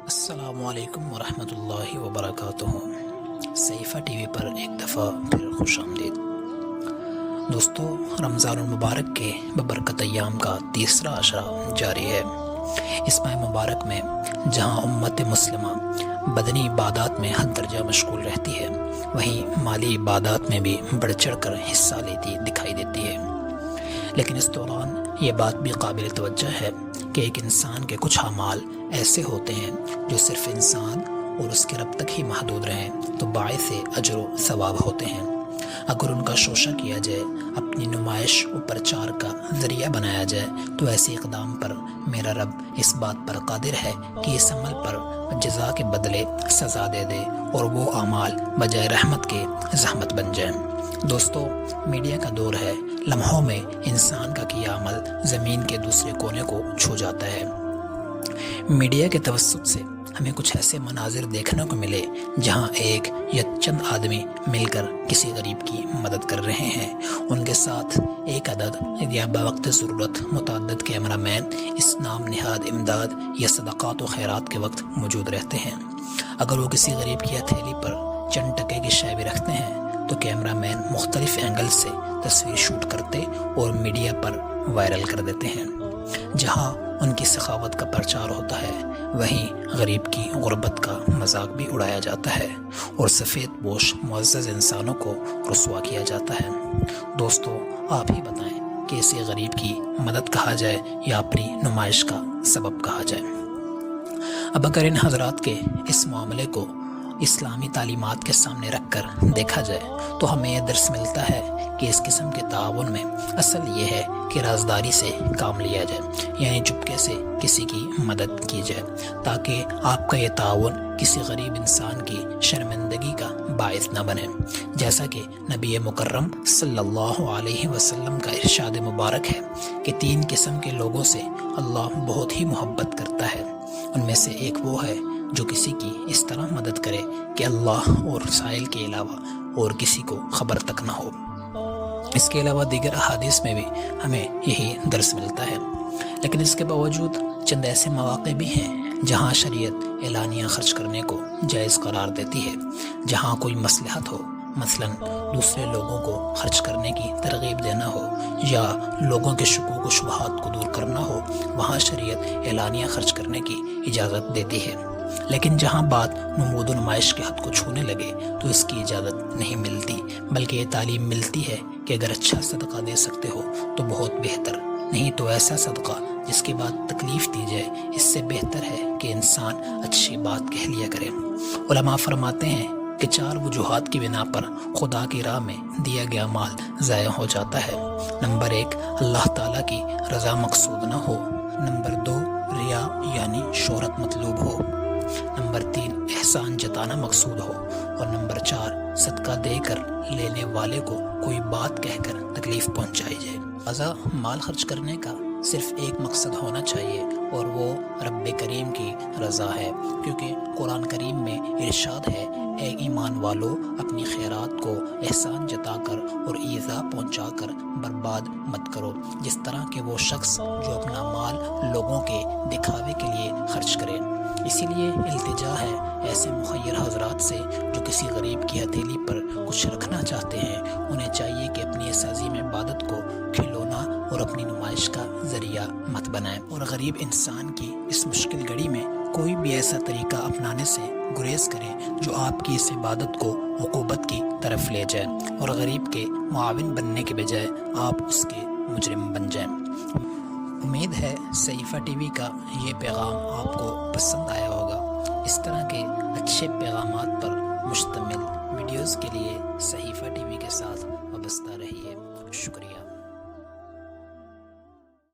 السلام علیکم ورحمۃ اللہ وبرکاتہ۔ صحیفہ ٹی وی پر ایک دفعہ پھر خوش آمدید۔ دوستو، رمضان المبارک کے ببرکت ایام کا تیسرا عشرہ جاری ہے۔ اس ماہ مبارک میں جہاں امت مسلمہ بدنی عبادات میں حد درجہ مشغول رہتی ہے، وہیں مالی عبادات میں بھی بڑھ چڑھ کر حصہ لیتی دکھائی دیتی ہے۔ لیکن اس دوران یہ بات بھی قابل توجہ ہے کہ ایک انسان کے کچھ اعمال ایسے ہوتے ہیں جو صرف انسان اور اس کے رب تک ہی محدود رہیں تو باعث اجر و ثواب ہوتے ہیں۔ اگر ان کا شوشہ کیا جائے، اپنی نمائش و پرچار کا ذریعہ بنایا جائے، تو ایسے اقدام پر میرا رب اس بات پر قادر ہے کہ اس عمل پر جزا کے بدلے سزا دے دے اور وہ اعمال بجائے رحمت کے زحمت بن جائیں۔ دوستو، میڈیا کا دور ہے، لمحوں میں انسان کا کیا عمل زمین کے دوسرے کونے کو چھو جاتا ہے۔ میڈیا کے توسط سے ہمیں کچھ ایسے مناظر دیکھنے کو ملے جہاں ایک یا چند آدمی مل کر کسی غریب کی مدد کر رہے ہیں۔ ان کے ساتھ ایک عدد یا بوقت ضرورت متعدد کیمرہ مین اس نام نہاد امداد یا صدقات و خیرات کے وقت موجود رہتے ہیں۔ اگر وہ کسی غریب کی ہتھیلی پر چند ٹکے کی شے بھی رکھتے ہیں تو کیمرہ مین مختلف اینگل سے تصویر شوٹ کرتے اور میڈیا پر وائرل کر دیتے ہیں۔ جہاں ان کی سخاوت کا پرچار ہوتا ہے، وہیں غریب کی غربت کا مذاق بھی اڑایا جاتا ہے اور سفید پوش معزز انسانوں کو رسوا کیا جاتا ہے۔ دوستو، آپ ہی بتائیں کہ اسے غریب کی مدد کہا جائے یا اپنی نمائش کا سبب کہا جائے؟ اب اگر ان حضرات کے اس معاملے کو اسلامی تعلیمات کے سامنے رکھ کر دیکھا جائے تو ہمیں یہ درس ملتا ہے کہ اس قسم کے تعاون میں اصل یہ ہے کہ رازداری سے کام لیا جائے، یعنی چپکے سے کسی کی مدد کی جائے، تاکہ آپ کا یہ تعاون کسی غریب انسان کی شرمندگی کا باعث نہ بنے۔ جیسا کہ نبی مکرم صلی اللہ علیہ وسلم کا ارشاد مبارک ہے کہ 3 قسم کے لوگوں سے اللہ بہت ہی محبت کرتا ہے۔ ان میں سے ایک وہ ہے جو کسی کی اس طرح مدد کرے کہ اللہ اور سائل کے علاوہ اور کسی کو خبر تک نہ ہو۔ اس کے علاوہ دیگر احادیث میں بھی ہمیں یہی درس ملتا ہے۔ لیکن اس کے باوجود چند ایسے مواقع بھی ہیں جہاں شریعت اعلانیہ خرچ کرنے کو جائز قرار دیتی ہے۔ جہاں کوئی مصلحت ہو، مثلاً دوسرے لوگوں کو خرچ کرنے کی ترغیب دینا ہو یا لوگوں کے شکوک و شبہات کو دور کرنا ہو، وہاں شریعت اعلانیہ خرچ کرنے کی اجازت دیتی ہے۔ لیکن جہاں بات نمود و نمائش کے حد کو چھونے لگے تو اس کی اجازت نہیں ملتی، بلکہ یہ تعلیم ملتی ہے کہ اگر اچھا صدقہ دے سکتے ہو تو بہت بہتر، نہیں تو ایسا صدقہ جس کے بعد تکلیف دی جائے، اس سے بہتر ہے کہ انسان اچھی بات کہہ لیا کرے۔ علماء فرماتے ہیں کہ 4 وجوہات کی بنا پر خدا کی راہ میں دیا گیا مال ضائع ہو جاتا ہے۔ نمبر 1، اللہ تعالیٰ کی رضا مقصود نہ ہو۔ نمبر 2، ریا یعنی شہرت مطلوب ہو۔ نمبر 3، احسان جتانا مقصود ہو۔ اور نمبر 4، صدقہ دے کر لینے والے کو کوئی بات کہہ کر تکلیف پہنچائی جائے۔ لہذا مال خرچ کرنے کا صرف ایک مقصد ہونا چاہیے اور وہ رب کریم کی رضا ہے، کیونکہ قرآن کریم میں ارشاد ہے، اے ایمان والو، اپنی خیرات کو احسان جتا کر اور ایذا پہنچا کر برباد مت کرو، جس طرح کہ وہ شخص جو اپنا مال لوگوں کے دکھاوے کے لیے خرچ کرے۔ اسی لیے التجا ہے ایسے مخیر حضرات سے جو کسی غریب کی ہتھیلی پر کچھ رکھنا چاہتے ہیں، انہیں چاہیے کہ اپنی اس عظیم عبادت کو کھلونا اور اپنی نمائش کا ذریعہ مت بنائیں، اور غریب انسان کی اس مشکل گھڑی میں کوئی بھی ایسا طریقہ اپنانے سے گریز کریں جو آپ کی اس عبادت کو عقوبت کی طرف لے جائے اور غریب کے معاون بننے کے بجائے آپ اس کے مجرم بن جائیں۔ امید ہے صحیفہ ٹی وی کا یہ پیغام آپ کو پسند آیا ہوگا۔ اس طرح کے اچھے پیغامات پر مشتمل ویڈیوز کے لیے صحیفہ ٹی وی کے ساتھ وابستہ رہیے۔ شکریہ۔